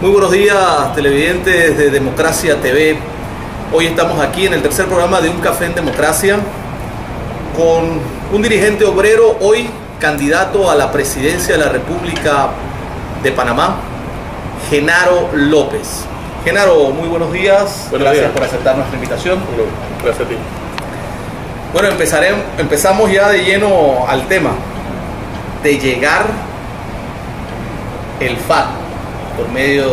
Muy buenos días, televidentes de Democracia TV. Hoy estamos aquí en el tercer programa de Un Café en Democracia con un dirigente obrero, hoy candidato a la presidencia de la República de Panamá, Genaro López. Genaro, muy buenos días. Gracias por aceptar nuestra invitación. Gracias a ti. Bueno, empezamos ya de lleno al tema de llegar el FAT por medio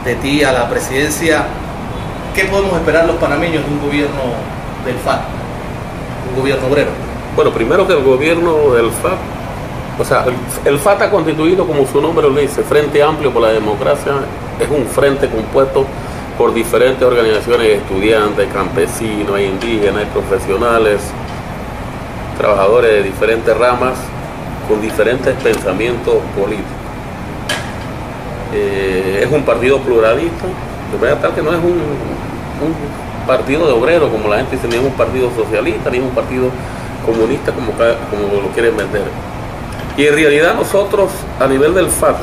de ti a la presidencia. ¿Qué podemos esperar los panameños de un gobierno del FAT, un gobierno obrero? Bueno, primero que el gobierno del FAT, o sea, el FAT ha constituido, como su nombre lo dice, Frente Amplio por la Democracia. Es un frente compuesto por diferentes organizaciones, estudiantes, campesinos, indígenas, profesionales, trabajadores de diferentes ramas, con diferentes pensamientos políticos. Es un partido pluralista, de manera tal que no es un partido de obreros, como la gente dice, ni es un partido socialista, ni es un partido comunista, como lo quieren vender. Y en realidad nosotros, a nivel del FAT,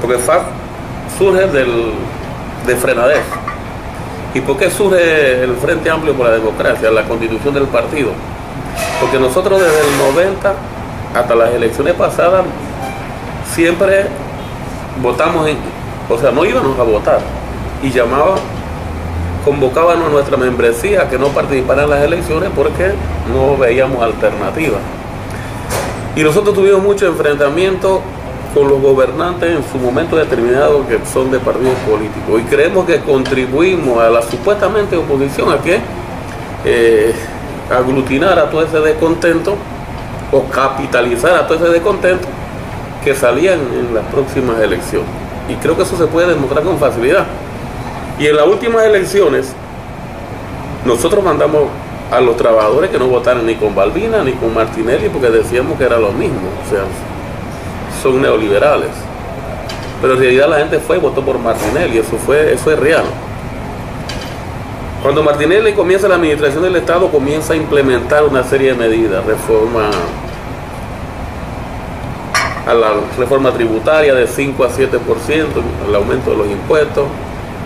porque el FAT surge de Frenadez. ¿Y por qué surge el Frente Amplio por la Democracia, la constitución del partido? Porque nosotros desde el 90 hasta las elecciones pasadas siempre votamos, o sea, no íbamos a votar y convocábamos a nuestra membresía a que no participara en las elecciones porque no veíamos alternativa. Y nosotros tuvimos mucho enfrentamiento con los gobernantes en su momento determinado, que son de partidos políticos, y creemos que contribuimos a la supuestamente oposición a que aglutinar a todo ese descontento o capitalizar a todo ese descontento que salían en las próximas elecciones. Y creo que eso se puede demostrar con facilidad. Y en las últimas elecciones nosotros mandamos a los trabajadores que no votaran ni con Balbina ni con Martinelli, porque decíamos que era lo mismo, o sea, son neoliberales. Pero en realidad la gente fue y votó por Martinelli, eso es real. Cuando Martinelli comienza la administración del Estado, comienza a implementar una serie de medidas, a la reforma tributaria de 5 a 7%, el aumento de los impuestos,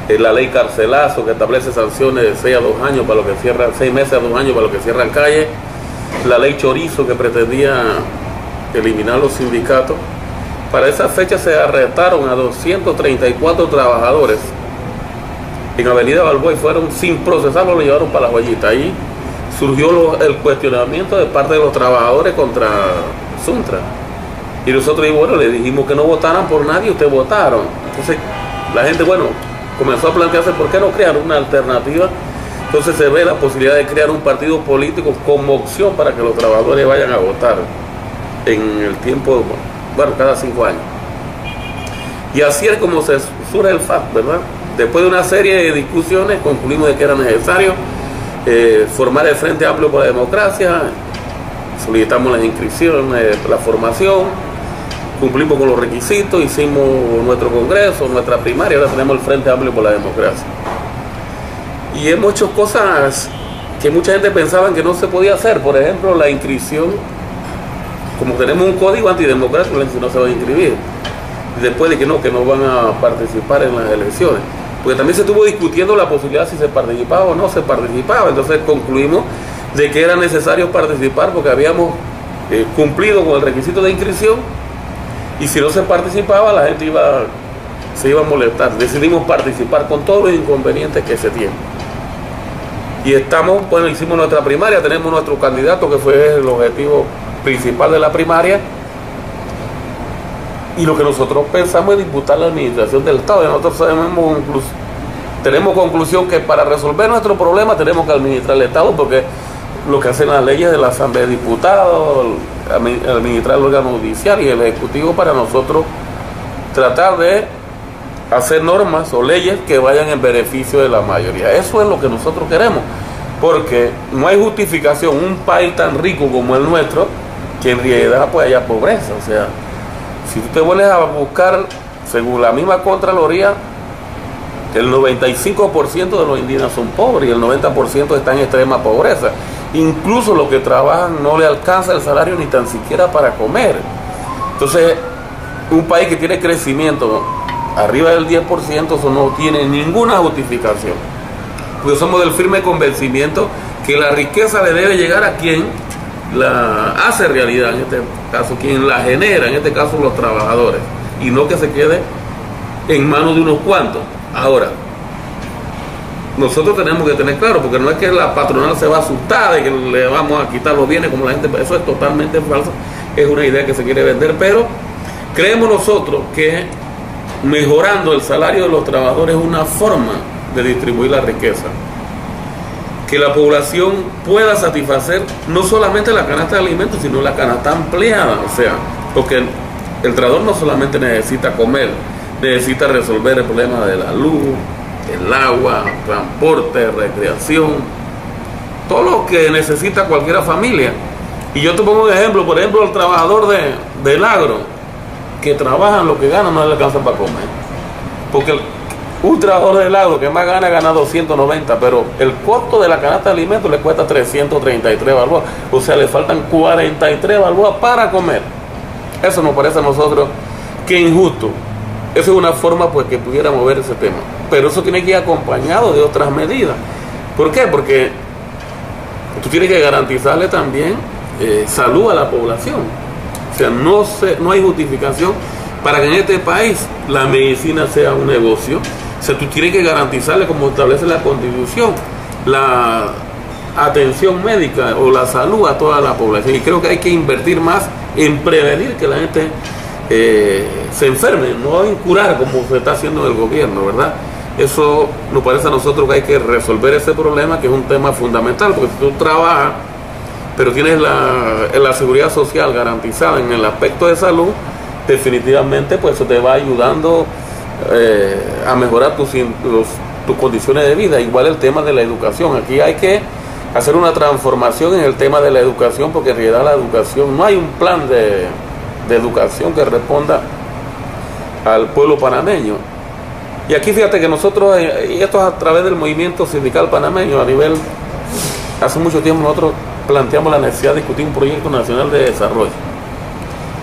la ley Carcelazo, que establece sanciones de 6 a 2 años para los que cierran, 6 meses a 2 años para los que cierran calles, la ley Chorizo, que pretendía eliminar los sindicatos. Para esa fecha se arrestaron a 234 trabajadores en Avenida Balboa y fueron, sin procesarlo, lo llevaron para la joyita. Ahí surgió el cuestionamiento de parte de los trabajadores contra Suntra. Y nosotros, bueno, le dijimos que no votaran por nadie, ustedes votaron. Entonces la gente, bueno, comenzó a plantearse por qué no crear una alternativa. Entonces se ve la posibilidad de crear un partido político como opción para que los trabajadores vayan a votar en el tiempo, bueno, cada 5 años. Y así es como se surge el FAT, ¿verdad? Después de una serie de discusiones concluimos de que era necesario formar el Frente Amplio por la Democracia, solicitamos las inscripciones, la formación, cumplimos con los requisitos, hicimos nuestro congreso, nuestra primaria, ahora tenemos el Frente Amplio por la Democracia. Y hemos hecho cosas que mucha gente pensaba que no se podía hacer, por ejemplo, la inscripción, como tenemos un código antidemocrático, no se va a inscribir. Y después de que no van a participar en las elecciones. Porque también se estuvo discutiendo la posibilidad si se participaba o no se participaba. Entonces concluimos de que era necesario participar porque habíamos cumplido con el requisito de inscripción, y si no se participaba la gente se iba a molestar. Decidimos participar con todos los inconvenientes que se tienen. Y hicimos nuestra primaria, tenemos nuestro candidato que fue el objetivo principal de la primaria, y lo que nosotros pensamos es disputar la administración del Estado. Y nosotros tenemos conclusión que para resolver nuestro problema tenemos que administrar el Estado, porque lo que hacen las leyes de la Asamblea de Diputados, administrar el órgano judicial y el Ejecutivo, para nosotros tratar de hacer normas o leyes que vayan en beneficio de la mayoría. Eso es lo que nosotros queremos, porque no hay justificación un país tan rico como el nuestro que en realidad pues haya pobreza. O sea, si tú te vuelves a buscar, según la misma Contraloría, el 95% de los indígenas son pobres y el 90% está en extrema pobreza. Incluso los que trabajan no le alcanza el salario ni tan siquiera para comer. Entonces, un país que tiene crecimiento arriba del 10%, eso no tiene ninguna justificación. Porque somos del firme convencimiento que la riqueza le debe llegar a quien la hace realidad, en este caso, quien la genera, en este caso los trabajadores, y no que se quede en manos de unos cuantos. Ahora, nosotros tenemos que tener claro, porque no es que la patronal se va a asustar de que le vamos a quitar los bienes como la gente, eso es totalmente falso, es una idea que se quiere vender, pero creemos nosotros que mejorando el salario de los trabajadores es una forma de distribuir la riqueza, que la población pueda satisfacer no solamente la canasta de alimentos, sino la canasta ampliada, o sea, porque el trabajador no solamente necesita comer, necesita resolver el problema de la luz, el agua, transporte, recreación, todo lo que necesita cualquier familia. Y yo te pongo un ejemplo, por ejemplo, el trabajador del agro, que trabaja lo que gana no le alcanza para comer. Porque un trabajador del agro que más gana 290, pero el costo de la canasta de alimentos le cuesta 333 balboas. O sea, le faltan 43 balboas para comer. Eso nos parece a nosotros que injusto. Esa es una forma pues que pudiera mover ese tema. Pero eso tiene que ir acompañado de otras medidas. ¿Por qué? Porque tú tienes que garantizarle también salud a la población. O sea, no hay justificación para que en este país la medicina sea un negocio. O sea, tú tienes que garantizarle, como establece la Constitución, la atención médica o la salud a toda la población. Y creo que hay que invertir más en prevenir que la gente se enferme, no en curar como se está haciendo en el gobierno, ¿verdad? Eso nos parece a nosotros que hay que resolver ese problema, que es un tema fundamental, porque si tú trabajas, pero tienes la seguridad social garantizada en el aspecto de salud, definitivamente pues eso te va ayudando a mejorar tus condiciones de vida. Igual el tema de la educación, aquí hay que hacer una transformación en el tema de la educación, porque en realidad la educación, no hay un plan de educación que responda al pueblo panameño. Y aquí fíjate que nosotros, y esto es a través del movimiento sindical panameño, hace mucho tiempo nosotros planteamos la necesidad de discutir un proyecto nacional de desarrollo,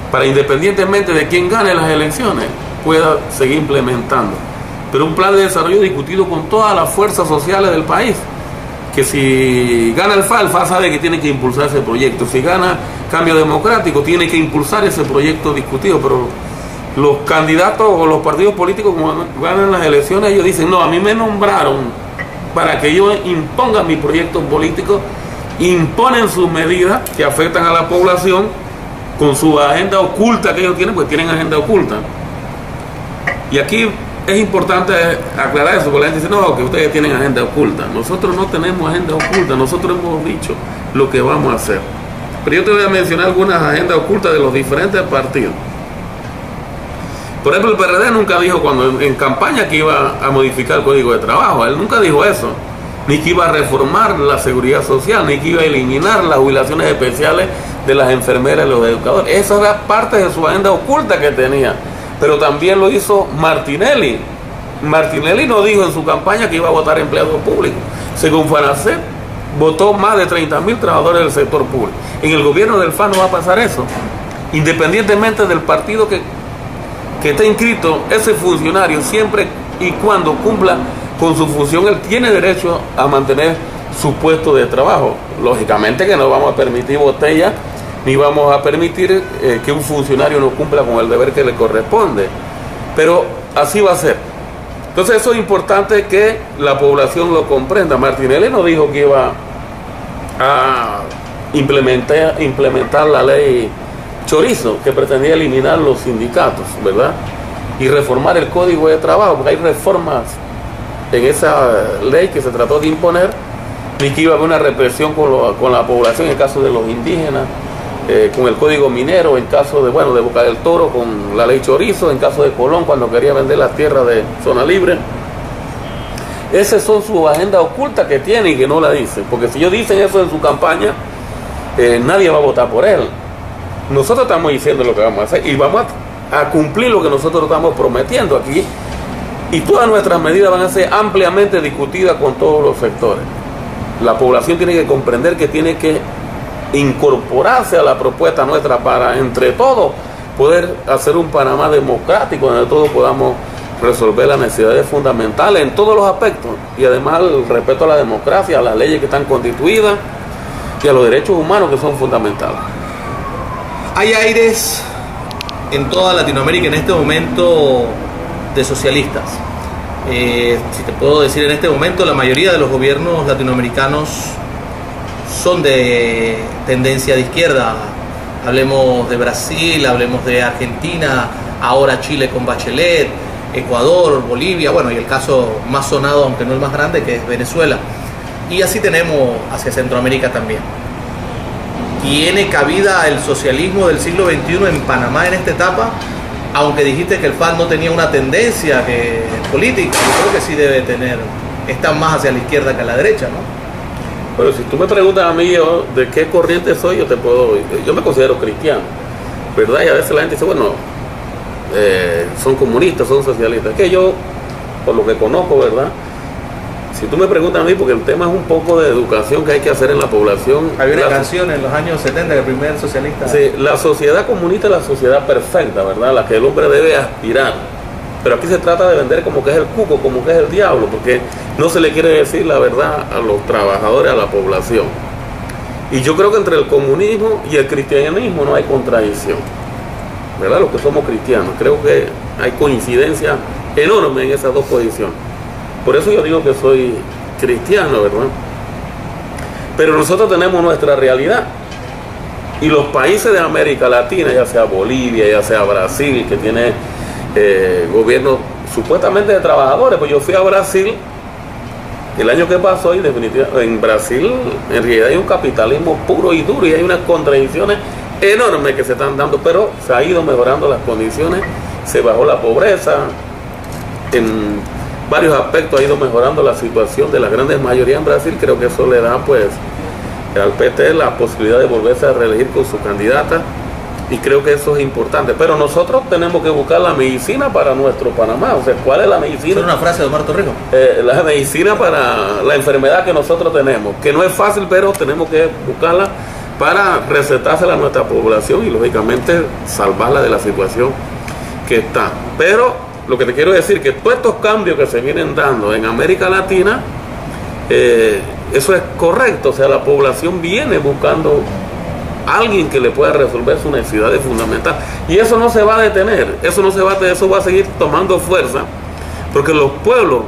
para independientemente de quién gane las elecciones, pueda seguir implementando. Pero un plan de desarrollo discutido con todas las fuerzas sociales del país, que si gana el FA sabe que tiene que impulsar ese proyecto, si gana Cambio Democrático tiene que impulsar ese proyecto discutido, pero los candidatos o los partidos políticos cuando ganan las elecciones, ellos dicen, no, a mí me nombraron para que yo imponga mi proyecto político, imponen sus medidas que afectan a la población con su agenda oculta que ellos tienen, pues tienen agenda oculta. Y aquí es importante aclarar eso, porque la gente dice, no, que ustedes tienen agenda oculta. Nosotros no tenemos agenda oculta, nosotros hemos dicho lo que vamos a hacer. Pero yo te voy a mencionar algunas agendas ocultas de los diferentes partidos. Por ejemplo, el PRD nunca dijo cuando en campaña que iba a modificar el Código de Trabajo, él nunca dijo eso, ni que iba a reformar la seguridad social, ni que iba a eliminar las jubilaciones especiales de las enfermeras y los educadores. Esa era parte de su agenda oculta que tenía. Pero también lo hizo Martinelli. Martinelli no dijo en su campaña que iba a votar empleados públicos. Según FANACEP, votó más de 30.000 trabajadores del sector público. En el gobierno del FA no va a pasar eso. Independientemente del partido que esté inscrito, ese funcionario, siempre y cuando cumpla con su función, él tiene derecho a mantener su puesto de trabajo. Lógicamente que no vamos a permitir botellas, ni vamos a permitir que un funcionario no cumpla con el deber que le corresponde. Pero así va a ser. Entonces eso es importante que la población lo comprenda. Martinelli no dijo que iba a implementar la ley Chorizo, que pretendía eliminar los sindicatos, ¿verdad? Y reformar el Código de Trabajo, porque hay reformas en esa ley que se trató de imponer, ni que iba a haber una represión con la población en el caso de los indígenas, con el Código Minero, en caso de Boca del Toro, con la ley Chorizo, en caso de Colón, cuando quería vender las tierras de zona libre. Esas son sus agendas ocultas que tienen y que no la dicen, porque si ellos dicen eso en su campaña, nadie va a votar por él. Nosotros estamos diciendo lo que vamos a hacer y vamos a cumplir lo que nosotros estamos prometiendo aquí, y todas nuestras medidas van a ser ampliamente discutidas con todos los sectores. La población tiene que comprender que tiene que incorporarse a la propuesta nuestra para entre todos poder hacer un Panamá democrático donde todos podamos resolver las necesidades fundamentales en todos los aspectos, y además el respeto a la democracia, a las leyes que están constituidas y a los derechos humanos que son fundamentales. Hay aires en toda Latinoamérica en este momento de socialistas. Si te puedo decir, en este momento la mayoría de los gobiernos latinoamericanos son de tendencia de izquierda. Hablemos de Brasil, hablemos de Argentina, ahora Chile con Bachelet, Ecuador, Bolivia, bueno, y el caso más sonado, aunque no el más grande, que es Venezuela. Y así tenemos hacia Centroamérica también. ¿Tiene cabida el socialismo del siglo XXI en Panamá en esta etapa? Aunque dijiste que el FARC no tenía una tendencia política, yo creo que sí debe tener, está más hacia la izquierda que a la derecha, ¿no? Pero si tú me preguntas a mí de qué corriente soy, yo me considero cristiano, ¿verdad? Y a veces la gente dice, bueno, son comunistas, son socialistas. Que yo, por lo que conozco, ¿verdad? Si tú me preguntas a mí, porque el tema es un poco de educación que hay que hacer en la población. Había una canción en los años 70 que el primer socialista... Sí, la sociedad comunista es la sociedad perfecta, ¿verdad? La que el hombre debe aspirar. Pero aquí se trata de vender como que es el cuco, como que es el diablo, porque no se le quiere decir la verdad a los trabajadores, a la población. Y yo creo que entre el comunismo y el cristianismo no hay contradicción, ¿verdad? Los que somos cristianos, creo que hay coincidencia enorme en esas dos posiciones. Por eso yo digo que soy cristiano, ¿verdad? Pero nosotros tenemos nuestra realidad. Y los países de América Latina, ya sea Bolivia, ya sea Brasil, que tiene gobiernos supuestamente de trabajadores, pues yo fui a Brasil el año que pasó y definitivamente en Brasil en realidad hay un capitalismo puro y duro y hay unas contradicciones enormes que se están dando, pero se ha ido mejorando las condiciones, se bajó la pobreza, en varios aspectos ha ido mejorando la situación de la grandes mayoría en Brasil. Creo que eso le da pues al PT la posibilidad de volverse a reelegir con su candidata. Y creo que eso es importante. Pero nosotros tenemos que buscar la medicina para nuestro Panamá. O sea, ¿cuál es la medicina? Es una frase de Omar Torrijos. La medicina para la enfermedad que nosotros tenemos. Que no es fácil, pero tenemos que buscarla para recetársela a nuestra población y, lógicamente, salvarla de la situación que está. Pero lo que te quiero decir es que todos estos cambios que se vienen dando en América Latina, eso es correcto. O sea, la población viene buscando alguien que le pueda resolver sus necesidades fundamentales, y eso no se va a detener, eso va a seguir tomando fuerza, porque los pueblos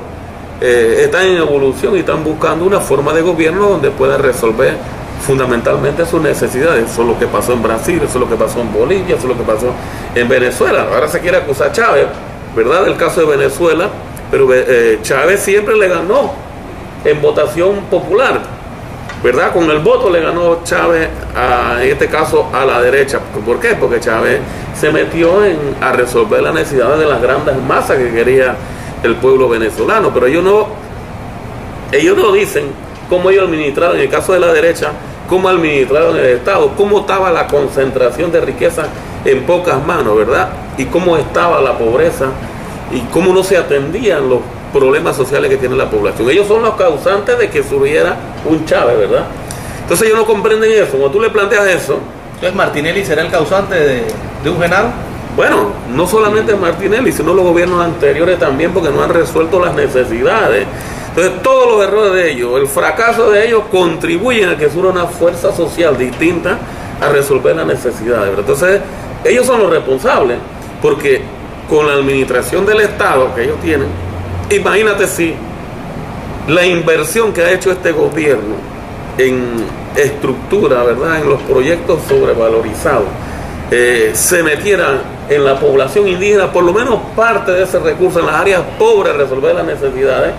están en evolución y están buscando una forma de gobierno donde pueda resolver fundamentalmente sus necesidades. Eso es lo que pasó en Brasil, eso es lo que pasó en Bolivia, eso es lo que pasó en Venezuela. Ahora se quiere acusar a Chávez, ¿verdad?, del caso de Venezuela, pero Chávez siempre le ganó en votación popular, ¿verdad? Con el voto le ganó Chávez, en este caso, a la derecha. ¿Por qué? Porque Chávez se metió a resolver las necesidades de las grandes masas que quería el pueblo venezolano. Pero ellos no dicen cómo ellos administraron, en el caso de la derecha, cómo administraron el Estado, cómo estaba la concentración de riqueza en pocas manos, ¿verdad? Y cómo estaba la pobreza y cómo no se atendían los problemas sociales que tiene la población. Ellos son los causantes de que surgiera un Chávez, ¿verdad? Entonces ellos no comprenden eso. Cuando tú le planteas eso... Entonces, ¿Martinelli será el causante de un general? Bueno, no solamente Martinelli, sino los gobiernos anteriores también, porque no han resuelto las necesidades. Entonces todos los errores de ellos, el fracaso de ellos, contribuyen a que surja una fuerza social distinta a resolver las necesidades, ¿verdad? Entonces ellos son los responsables, porque con la administración del Estado que ellos tienen, imagínate si la inversión que ha hecho este gobierno en estructura, ¿verdad?, en los proyectos sobrevalorizados, se metiera en la población indígena, por lo menos parte de ese recurso en las áreas pobres, resolver las necesidades,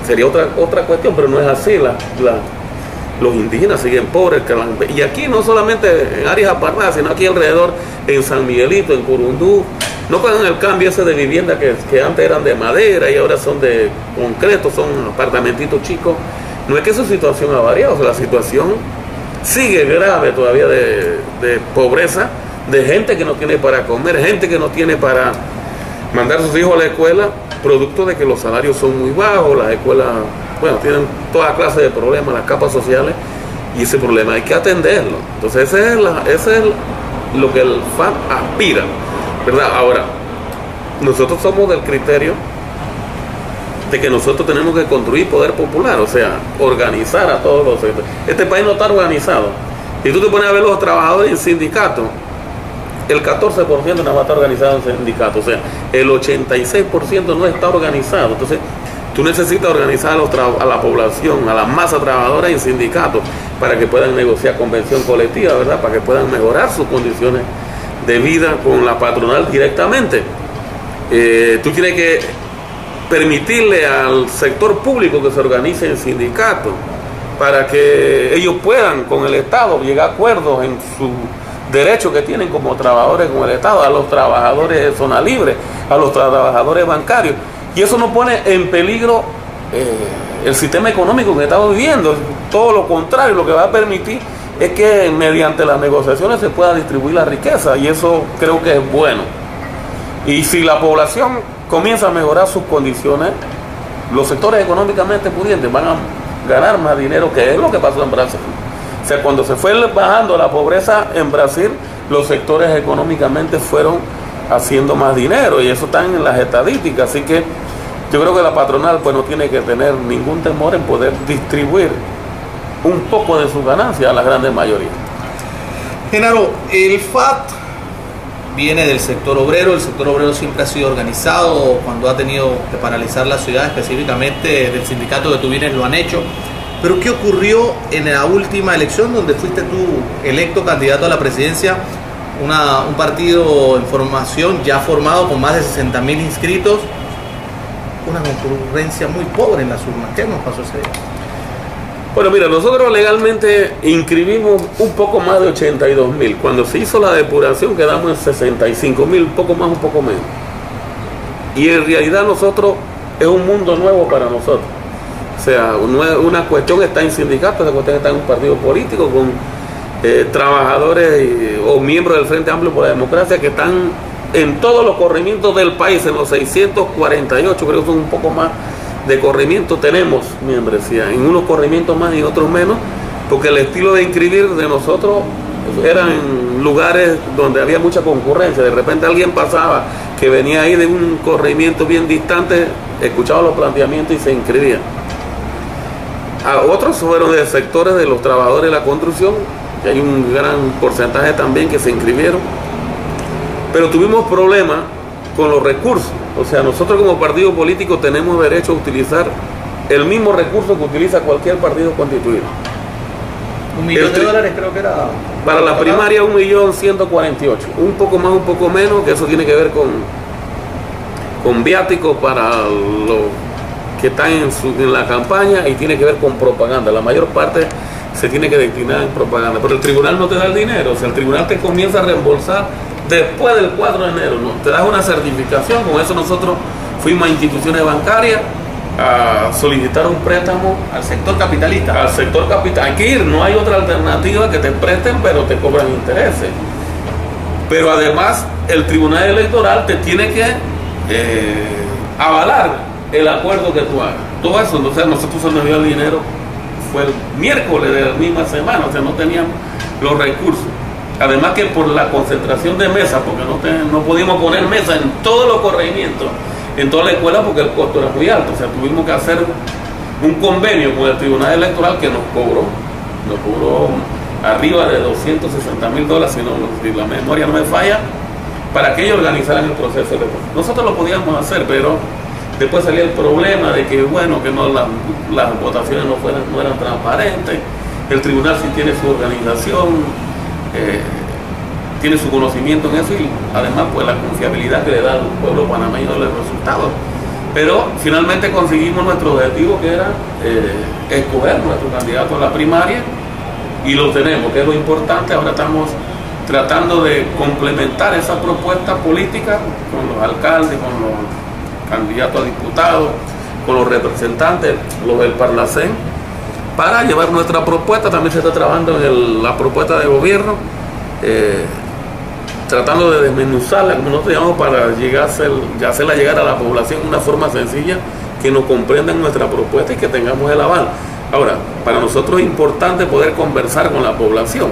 sería otra cuestión, pero no es así. Los indígenas siguen pobres, y aquí no solamente en áreas apartadas, sino aquí alrededor, en San Miguelito, en Curundú, no pagan el cambio ese de vivienda que antes eran de madera y ahora son de concreto, son apartamentitos chicos. No es que su situación ha variado, o sea, la situación sigue grave todavía de pobreza, de gente que no tiene para comer, gente que no tiene para mandar a sus hijos a la escuela, producto de que los salarios son muy bajos, las escuelas, bueno, tienen toda clase de problemas, las capas sociales, y ese problema hay que atenderlo. Entonces ese es lo que el FARC aspira, ¿verdad? Ahora, nosotros somos del criterio de que nosotros tenemos que construir poder popular, o sea, organizar a todos los sectores. Este país no está organizado. Si tú te pones a ver los trabajadores en sindicatos, el 14% no va a estar organizado en sindicatos, o sea, el 86% no está organizado. Entonces, tú necesitas organizar a la población, a la masa trabajadora en sindicatos, para que puedan negociar convención colectiva, ¿verdad? Para que puedan mejorar sus condiciones de vida con la patronal directamente. Tú tienes que permitirle al sector público que se organice en sindicatos para que ellos puedan con el Estado llegar a acuerdos en su derecho que tienen como trabajadores con el Estado, a los trabajadores de zona libre, a los trabajadores bancarios, y eso no pone en peligro el sistema económico que estamos viviendo. Todo lo contrario, lo que va a permitir es que mediante las negociaciones se pueda distribuir la riqueza, y eso creo que es bueno. Y si la población comienza a mejorar sus condiciones, los sectores económicamente pudientes van a ganar más dinero, que es lo que pasó en Brasil. O sea, cuando se fue bajando la pobreza en Brasil, los sectores económicamente fueron haciendo más dinero, y eso está en las estadísticas. Así que yo creo que la patronal pues no tiene que tener ningún temor en poder distribuir un poco de sus ganancias a la grande mayoría. Genaro, el FAT viene del sector obrero. El sector obrero siempre ha sido organizado. Cuando ha tenido que paralizar la ciudad, específicamente del sindicato que tú vienes, lo han hecho. Pero ¿qué ocurrió en la última elección donde fuiste tú electo candidato a la presidencia? Un partido en formación ya formado con más de 60.000 inscritos, una concurrencia muy pobre en las urnas. ¿Qué nos pasó ese día? Bueno, mira, nosotros legalmente inscribimos un poco más de 82.000. Cuando se hizo la depuración quedamos en 65.000, un poco más, un poco menos. Y en realidad nosotros, es un mundo nuevo para nosotros. O sea, una cuestión está en sindicatos, otra cuestión está en un partido político con trabajadores o miembros del Frente Amplio por la Democracia que están en todos los corregimientos del país, en los 648, creo que son un poco más de corregimientos tenemos membresía, en unos corregimientos más y en otros menos, porque el estilo de inscribir de nosotros era en lugares donde había mucha concurrencia. De repente alguien pasaba que venía ahí de un corregimiento bien distante, escuchaba los planteamientos y se inscribía. A otros fueron de sectores de los trabajadores de la construcción, que hay un gran porcentaje también que se inscribieron, pero tuvimos problemas con los recursos. O sea, nosotros como partido político tenemos derecho a utilizar el mismo recurso que utiliza cualquier partido constituido. $1.000.000 creo que era. Para la primaria 1.148.000, un poco más, un poco menos, que eso tiene que ver con viáticos para los que están en la campaña, y tiene que ver con propaganda. La mayor parte se tiene que destinar en propaganda, pero el tribunal no te da el dinero. O sea, el tribunal te comienza a reembolsar después del 4 de enero, ¿no? Te das una certificación. Con eso nosotros fuimos a instituciones bancarias a solicitar un préstamo Al sector capitalista. al sector capital. Hay que ir, no hay otra alternativa que te presten, pero te cobran intereses. Pero además el tribunal electoral te tiene que avalar el acuerdo que tú hagas. Todo eso, entonces nosotros se nos dio el dinero, fue el miércoles de la misma semana, o sea, no teníamos los recursos. Además que por la concentración de mesas, porque no podíamos poner mesas en todos los corregimientos, en toda la escuela, porque el costo era muy alto. O sea, tuvimos que hacer un convenio con el Tribunal Electoral que nos cobró arriba de $260.000, si la memoria no me falla, para que ellos organizaran el proceso electoral. Nosotros lo podíamos hacer, pero después salía el problema de que, bueno, que no las votaciones no eran transparentes. El tribunal sí tiene su organización, tiene su conocimiento en eso, y además pues la confiabilidad que le da al pueblo panameño de los resultados. Pero finalmente conseguimos nuestro objetivo, que era escoger nuestro candidato a la primaria, y lo tenemos, que es lo importante. Ahora estamos tratando de complementar esa propuesta política con los alcaldes, con los candidatos a diputados, con los representantes, los del Parlacén, para llevar nuestra propuesta. También se está trabajando en la propuesta de gobierno, tratando de desmenuzarla, como nosotros llamamos, para hacerla llegar a la población de una forma sencilla, que nos comprendan nuestra propuesta y que tengamos el aval. Ahora, para nosotros es importante poder conversar con la población,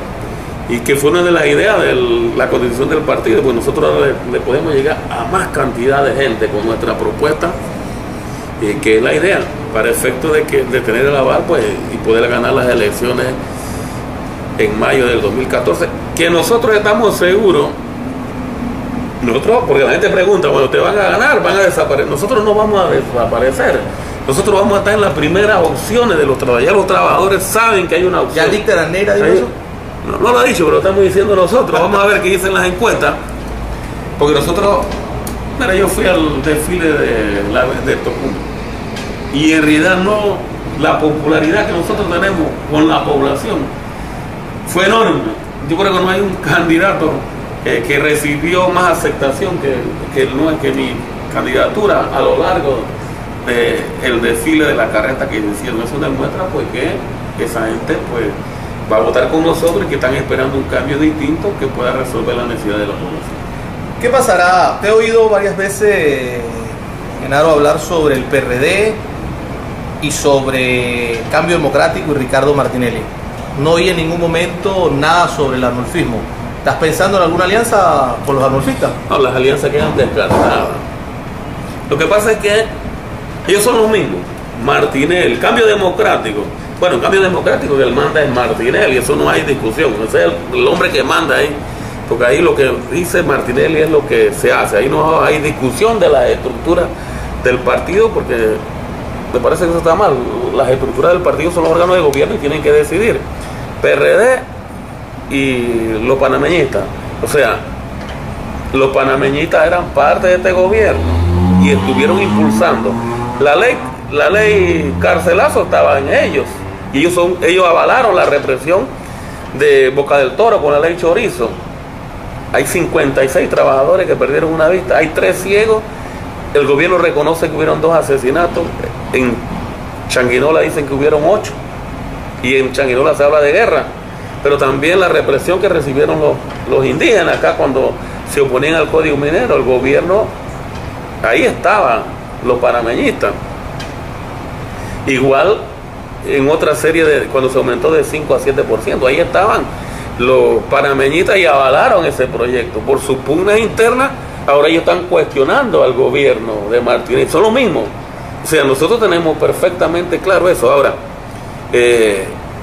y que fue una de las ideas de la constitución del partido, pues nosotros ahora le podemos llegar a más cantidad de gente con nuestra propuesta, que es la idea, para efecto de tener el aval, pues, y poder ganar las elecciones en mayo del 2014, que nosotros estamos seguros, porque la gente pregunta, bueno, ¿te van a ganar? ¿Van a desaparecer? Nosotros no vamos a desaparecer, nosotros vamos a estar en las primeras opciones de los trabajadores. Ya los trabajadores saben que hay una opción. ¿Ya Víctor Neira dijo eso? No lo ha dicho, pero lo estamos diciendo nosotros. Vamos a ver qué dicen las encuestas, porque nosotros, mira, yo fui al desfile de Tocumen, y en realidad no, la popularidad que nosotros tenemos con la población fue enorme. Yo creo que no hay un candidato que recibió más aceptación que mi candidatura a lo largo del desfile de la carreta que hicieron. Eso demuestra pues que esa gente pues va a votar con nosotros y que están esperando un cambio distinto que pueda resolver la necesidad de la población. ¿Qué pasará? Te he oído varias veces, Genaro, hablar sobre el PRD y sobre Cambio Democrático y Ricardo Martinelli. No oí en ningún momento nada sobre el arnulfismo. ¿Estás pensando en alguna alianza con los arnulfistas? No, las alianzas quedan descartadas. Lo que pasa es que ellos son los mismos. Martinelli, Cambio Democrático. Bueno, el Cambio Democrático que él manda es Martinelli, eso no hay discusión. Ese es el hombre que manda ahí. Porque ahí lo que dice Martinelli es lo que se hace. Ahí no hay discusión de la estructura del partido, porque me parece que eso está mal. Las estructuras del partido son los órganos de gobierno y tienen que decidir. PRD y los panameñistas. O sea, los panameñistas eran parte de este gobierno y estuvieron impulsando. La ley Carcelazo estaba en ellos. Y ellos avalaron la represión de Boca del Toro con la ley Chorizo. Hay 56 trabajadores que perdieron una vista, hay 3 ciegos. El gobierno reconoce que hubieron 2 asesinatos. En Changuinola dicen que hubieron 8. Y en Changuinola se habla de guerra. Pero también la represión que recibieron los indígenas acá cuando se oponían al Código Minero. El gobierno, ahí estaban los panameñistas. Igual en otra serie cuando se aumentó de 5 a 7%, ahí estaban los panameñistas y avalaron ese proyecto. Por sus pugnas internas, ahora ellos están cuestionando al gobierno de Martínez. Son lo mismo. O sea, nosotros tenemos perfectamente claro eso. Ahora,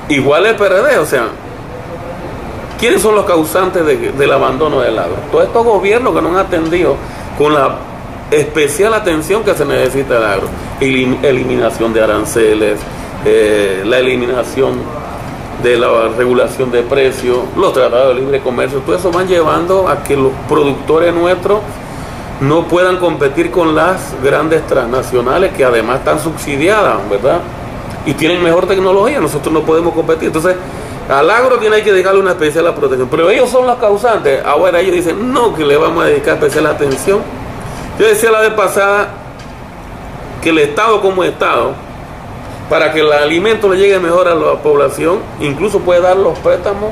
igual el PRD, o sea, ¿quiénes son los causantes del abandono del agro? Todos estos gobiernos que no han atendido con la especial atención que se necesita del agro. Eliminación de aranceles, la eliminación de la regulación de precios, los tratados de libre comercio, todo eso van llevando a que los productores nuestros no puedan competir con las grandes transnacionales que además están subsidiadas, ¿verdad? Y tienen mejor tecnología, nosotros no podemos competir. Entonces, al agro hay que dedicarle una especial protección, pero ellos son los causantes. Ahora ellos dicen, no, que le vamos a dedicar especial atención. Yo decía la vez pasada que el Estado como Estado, para que el alimento le llegue mejor a la población, incluso puede dar los préstamos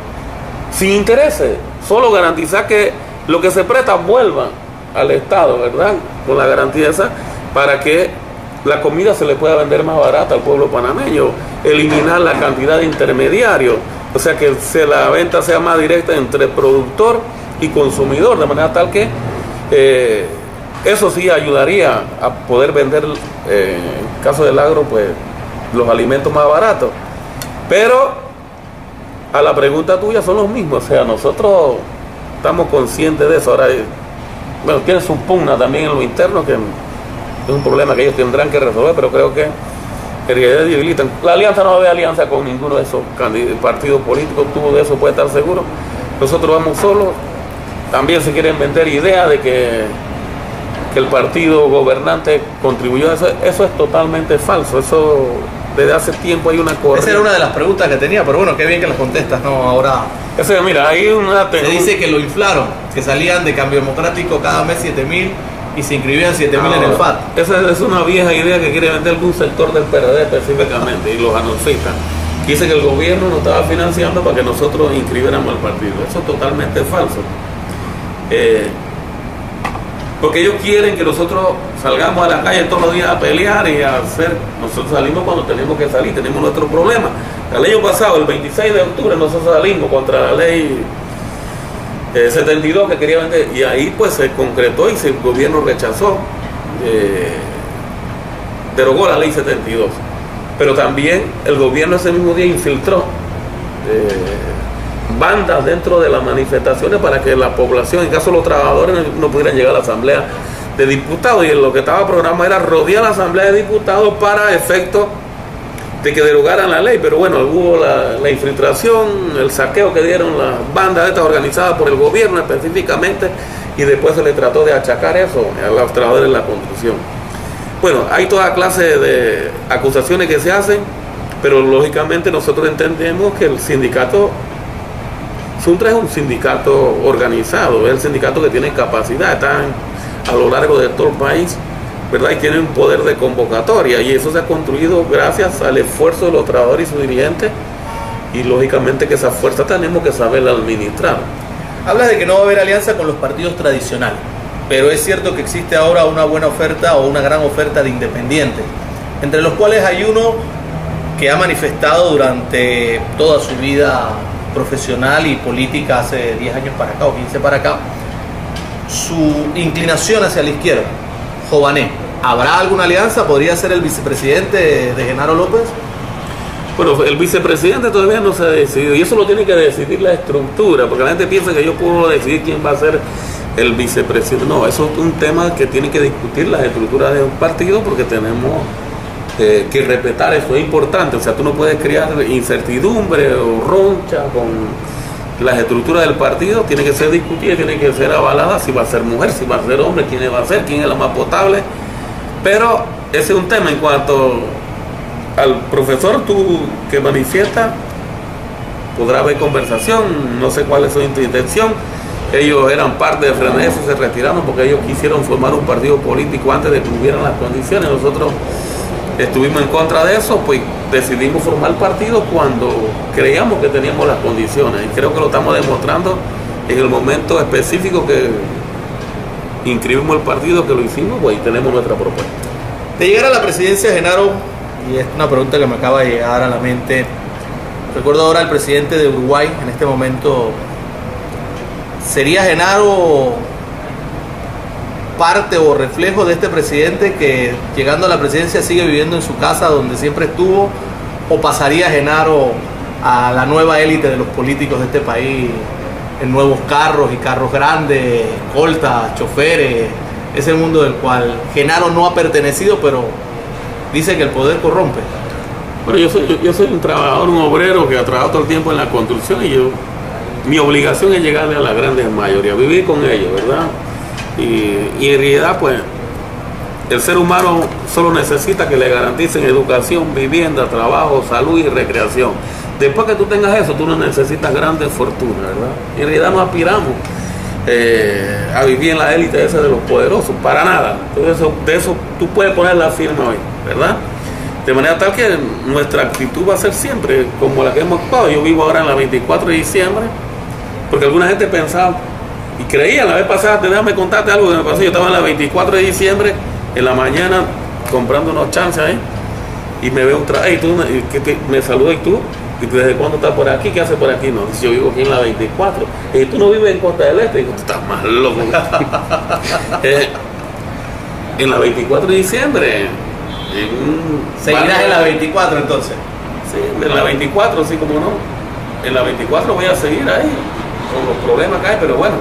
sin intereses, solo garantizar que lo que se presta vuelva al Estado, ¿verdad? Con la garantía esa, para que la comida se le pueda vender más barata al pueblo panameño, eliminar la cantidad de intermediarios, o sea que la venta sea más directa entre productor y consumidor, de manera tal que eso sí ayudaría a poder vender, en caso del agro, pues los alimentos más baratos. Pero a la pregunta tuya son los mismos, o sea, nosotros estamos conscientes de eso. Ahora, bueno, tienen su pugna también en lo interno, que es un problema que ellos tendrán que resolver, pero creo que en realidad debilitan. La alianza no va a haber alianza con ninguno de esos partidos políticos, tú de eso puedes estar seguro. Nosotros vamos solos. También se quieren vender ideas de que el partido gobernante contribuyó a eso. Eso es totalmente falso. Eso desde hace tiempo hay una corriente. Esa era una de las preguntas que tenía, pero bueno, qué bien que las contestas, ¿no? Ahora mira, hay una... Se dice que lo inflaron, que salían de Cambio Democrático cada mes 7.000 y se inscribían 7.000 en el FAT. Esa es una vieja idea que quiere vender algún sector del PRD específicamente, y los anuncistas. Dice que el gobierno nos estaba financiando para que nosotros inscribiéramos al partido. Eso es totalmente falso. Porque ellos quieren que nosotros salgamos a la calle todos los días a pelear y a hacer. Nosotros salimos cuando tenemos que salir, tenemos nuestros problemas. El año pasado, el 26 de octubre, nosotros salimos contra la ley 72 que quería vender, y ahí pues se concretó y el gobierno rechazó, derogó la ley 72. Pero también el gobierno ese mismo día infiltró bandas dentro de las manifestaciones para que la población, en caso de los trabajadores, no pudieran llegar a la asamblea de diputados, y lo que estaba programado era rodear la asamblea de diputados para efecto de que derogaran la ley. Pero bueno, hubo la infiltración, el saqueo que dieron las bandas estas organizadas por el gobierno específicamente, y después se le trató de achacar eso a los trabajadores de la construcción. Bueno, hay toda clase de acusaciones que se hacen, pero lógicamente nosotros entendemos que el sindicato Suntra es un sindicato organizado, es el sindicato que tiene capacidad, están a lo largo de todo el país, ¿verdad? Y tiene un poder de convocatoria, y eso se ha construido gracias al esfuerzo de los trabajadores y sus dirigentes, y lógicamente que esa fuerza tenemos que saberla administrar. Hablas de que no va a haber alianza con los partidos tradicionales, pero es cierto que existe ahora una buena oferta o una gran oferta de independientes, entre los cuales hay uno que ha manifestado durante toda su vida profesional y política, hace 10 años para acá o 15 para acá, su inclinación hacia la izquierda, Jované. ¿Habrá alguna alianza? ¿Podría ser el vicepresidente de Genaro López? Bueno, el vicepresidente todavía no se ha decidido, y eso lo tiene que decidir la estructura, porque la gente piensa que yo puedo decidir quién va a ser el vicepresidente. No, eso es un tema que tiene que discutir las estructuras de un partido, porque tenemos que respetar eso, es importante. O sea, tú no puedes crear incertidumbre o roncha con las estructuras del partido. Tiene que ser discutida, tiene que ser avalada, si va a ser mujer, si va a ser hombre, quién va a ser, quién es la más potable. Pero ese es un tema. En cuanto al profesor tú que manifiesta, podrá haber conversación, no sé cuál es su intención. Ellos eran parte de Freneso, se retiraron porque ellos quisieron formar un partido político antes de que hubieran las condiciones. Nosotros estuvimos en contra de eso, pues decidimos formar partido cuando creíamos que teníamos las condiciones, y creo que lo estamos demostrando en el momento específico que inscribimos el partido, que lo hicimos, pues y tenemos nuestra propuesta. De llegar a la presidencia, Genaro, y es una pregunta que me acaba de llegar a la mente, recuerdo ahora al presidente de Uruguay en este momento, ¿sería Genaro parte o reflejo de este presidente que llegando a la presidencia sigue viviendo en su casa donde siempre estuvo, o pasaría Genaro a la nueva élite de los políticos de este país en nuevos carros y carros grandes, escoltas, choferes, ese mundo del cual Genaro no ha pertenecido, pero dice que el poder corrompe? Bueno, yo soy un trabajador, un obrero que ha trabajado todo el tiempo en la construcción, y mi obligación es llegarle a la grande mayoría, vivir con ellos, ¿verdad? Y en realidad, pues, el ser humano solo necesita que le garanticen educación, vivienda, trabajo, salud y recreación. Después que tú tengas eso, tú no necesitas grandes fortunas, ¿verdad? En realidad no aspiramos a vivir en la élite esa de los poderosos, para nada. Entonces, de eso tú puedes poner la firma hoy, ¿verdad? De manera tal que nuestra actitud va a ser siempre como la que hemos actuado. Yo vivo ahora en la 24 de diciembre, porque alguna gente pensaba y creía, la vez pasada, déjame contarte algo que me pasó. Yo estaba en la 24 de diciembre, en la mañana, comprando unos chances ahí, y me veo un me saluda, y tú, ¿y desde cuándo estás por aquí? ¿Qué haces por aquí? No, yo vivo aquí en la 24. Y tú no vives en Costa del Este. Y digo, tú estás más loco. En la 24 de diciembre. ¿Seguirás en la 24 entonces? Sí, en la 24, sí, como no. En la 24 voy a seguir ahí, con los problemas que hay, pero bueno.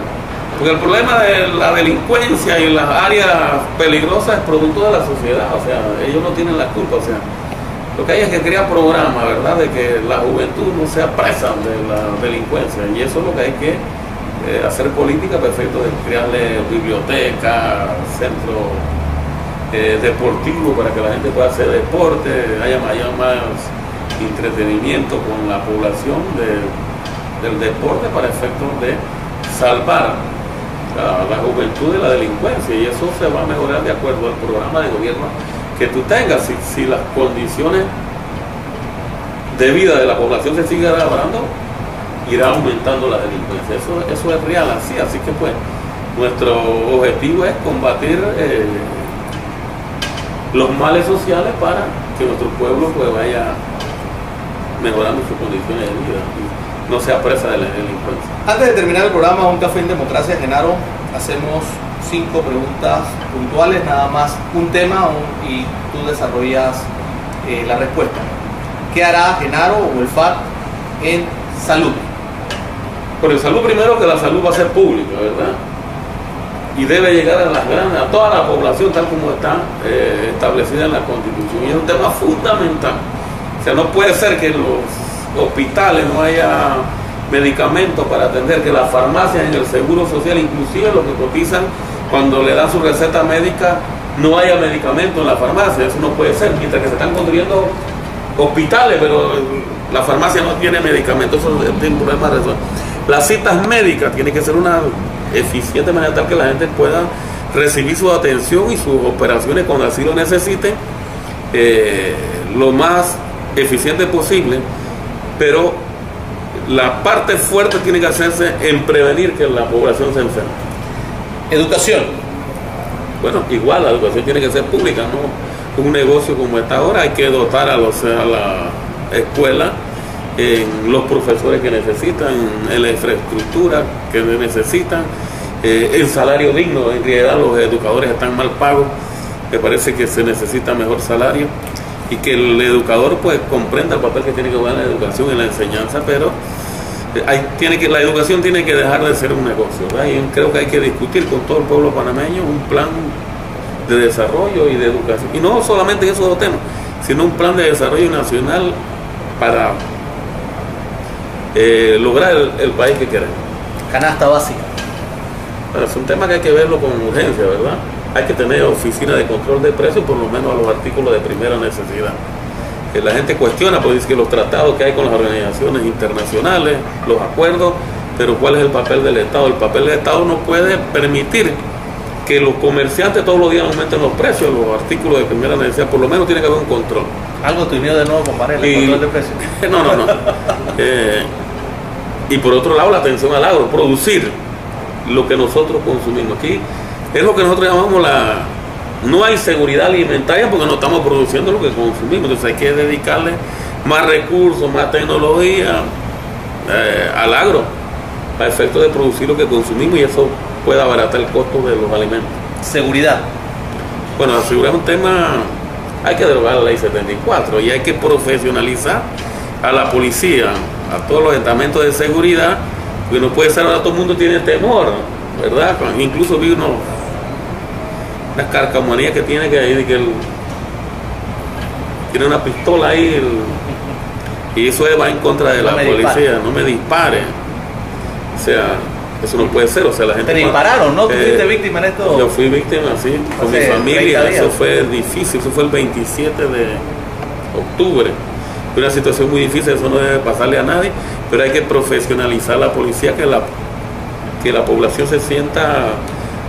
Porque el problema de la delincuencia y las áreas peligrosas es producto de la sociedad, o sea, ellos no tienen la culpa, o sea, lo que hay es que crear programas, ¿verdad?, de que la juventud no sea presa de la delincuencia, y eso es lo que hay que hacer política perfecto, de crearle bibliotecas, centros deportivos para que la gente pueda hacer deporte, haya más entretenimiento con la población del deporte para efectos de salvar la juventud de la delincuencia, y eso se va a mejorar de acuerdo al programa de gobierno que tú tengas. Si las condiciones de vida de la población se siguen agravando, irá aumentando la delincuencia. Eso es real, así que pues nuestro objetivo es combatir los males sociales para que nuestro pueblo pues vaya mejorando sus condiciones de vida. no sea presa de la delincuencia. Antes de terminar el programa Un Café en Democracia, Genaro, hacemos 5 preguntas puntuales, nada más un tema y tú desarrollas la respuesta. ¿Qué hará Genaro o el FAC en salud? Por el salud, primero que la salud va a ser pública, ¿verdad? Y debe llegar a toda la población tal como está establecida en la Constitución. Y es un tema fundamental. O sea, no puede ser que en los hospitales no haya medicamentos para atender, que las farmacias en el Seguro Social, inclusive los que cotizan, cuando le dan su receta médica, no haya medicamento en la farmacia. Eso no puede ser, mientras que se están construyendo hospitales, pero la farmacia no tiene medicamentos. Eso es un problema de resolver. Las citas médicas tienen que ser una eficiente manera tal que la gente pueda recibir su atención y sus operaciones cuando así lo necesiten, lo más eficiente posible, pero la parte fuerte tiene que hacerse en prevenir que la población se enferme. Educación. Bueno, igual la educación tiene que ser pública, no un negocio como está ahora. Hay que dotar a la escuela en los profesores que necesitan, en la infraestructura que necesitan, el salario digno. En realidad los educadores están mal pagos, me parece que se necesita mejor salario y que el educador pues comprenda el papel que tiene que jugar en la educación, en la enseñanza, pero la educación tiene que dejar de ser un negocio, ¿verdad? Y creo que hay que discutir con todo el pueblo panameño un plan de desarrollo y de educación, y no solamente en esos dos temas, sino un plan de desarrollo nacional para lograr el país que queremos. Canasta básica. Bueno, es un tema que hay que verlo con urgencia, ¿verdad? Hay que tener oficina de control de precios, por lo menos a los artículos de primera necesidad. La gente cuestiona, pues dice que los tratados que hay con las organizaciones internacionales, los acuerdos, pero ¿cuál es el papel del Estado? El papel del Estado no puede permitir que los comerciantes todos los días aumenten los precios, los artículos de primera necesidad. Por lo menos tiene que haber un control. Algo te unió de nuevo, compadre, el control de precios. No. Y por otro lado, la atención al agro, producir lo que nosotros consumimos. Aquí es lo que nosotros llamamos no hay seguridad alimentaria porque no estamos produciendo lo que consumimos. Entonces hay que dedicarle más recursos, más tecnología al agro a efecto de producir lo que consumimos, y eso puede abaratar el costo de los alimentos. Seguridad. Bueno, la seguridad es un tema. Hay que derogar la ley 74 y hay que profesionalizar a la policía, a todos los estamentos de seguridad, porque no puede ser ahora todo el mundo tiene temor, ¿verdad? Incluso vi una carcamonía que tiene tiene una pistola ahí y eso va en contra de la policía. No me dispare. O sea, eso no puede ser. O sea, la gente. Te dispararon, ¿no? ¿Tú fuiste víctima en esto? Yo fui víctima, sí, con mi familia. Eso fue difícil. Eso fue el 27 de octubre. Fue una situación muy difícil. Eso no debe pasarle a nadie. Pero hay que profesionalizar la policía, que la población se sienta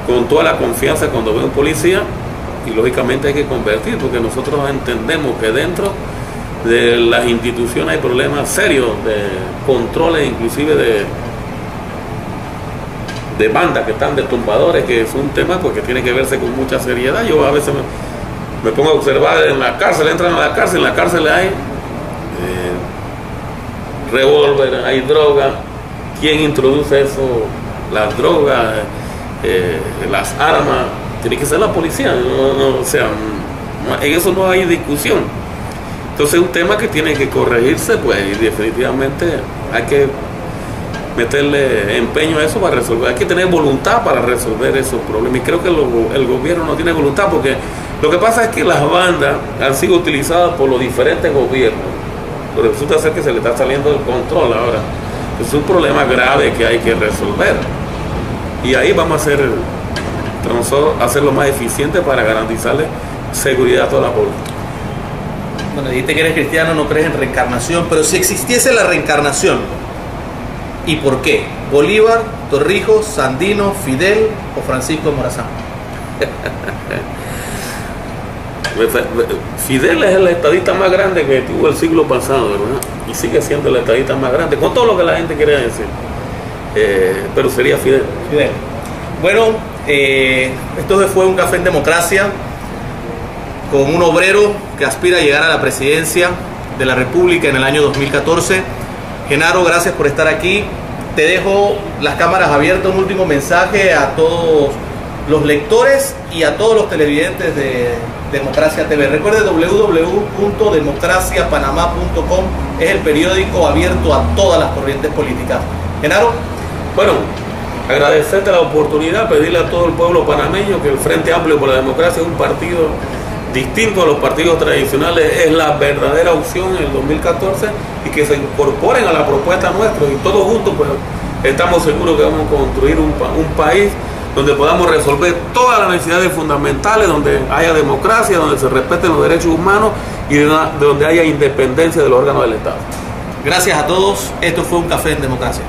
con toda la confianza cuando ve un policía, y lógicamente hay que convertir, porque nosotros entendemos que dentro de las instituciones hay problemas serios de controles, inclusive de bandas que están de tumbadores, que es un tema pues que tiene que verse con mucha seriedad. Yo a veces me pongo a observar en la cárcel, entran a la cárcel hay revólver, hay droga. ¿Quién introduce eso? Las drogas, las armas, tiene que ser la policía. O sea, en eso no hay discusión. Entonces es un tema que tiene que corregirse, pues, y definitivamente hay que meterle empeño a eso para resolver. Hay que tener voluntad para resolver esos problemas, y creo que el gobierno no tiene voluntad, porque lo que pasa es que las bandas han sido utilizadas por los diferentes gobiernos, pero resulta ser que se le está saliendo del control ahora. Es un problema grave que hay que resolver, y ahí vamos a hacerlo más eficiente para garantizarle seguridad a toda la población. Bueno, dijiste que eres cristiano, no crees en reencarnación, pero si existiese la reencarnación, ¿y por qué? ¿Bolívar, Torrijos, Sandino, Fidel o Francisco Morazán? Fidel es el estadista más grande que tuvo el siglo pasado, ¿verdad? Y sigue siendo el estadista más grande, con todo lo que la gente quiere decir. Pero sería Fidel. Bueno, esto fue un café en democracia con un obrero que aspira a llegar a la presidencia de la República en el año 2014. Genaro, gracias por estar aquí. Te dejo las cámaras abiertas, un último mensaje a todos los lectores y a todos los televidentes de Democracia TV. Recuerde, www.democraciapanamá.com es el periódico abierto a todas las corrientes políticas. Genaro. Bueno, agradecerte la oportunidad, pedirle a todo el pueblo panameño que el Frente Amplio por la Democracia es un partido distinto a los partidos tradicionales, es la verdadera opción en el 2014 y que se incorporen a la propuesta nuestra y todos juntos pues estamos seguros que vamos a construir un país donde podamos resolver todas las necesidades fundamentales, donde haya democracia, donde se respeten los derechos humanos y donde haya independencia de los órganos del Estado. Gracias a todos, esto fue Un Café en Democracia.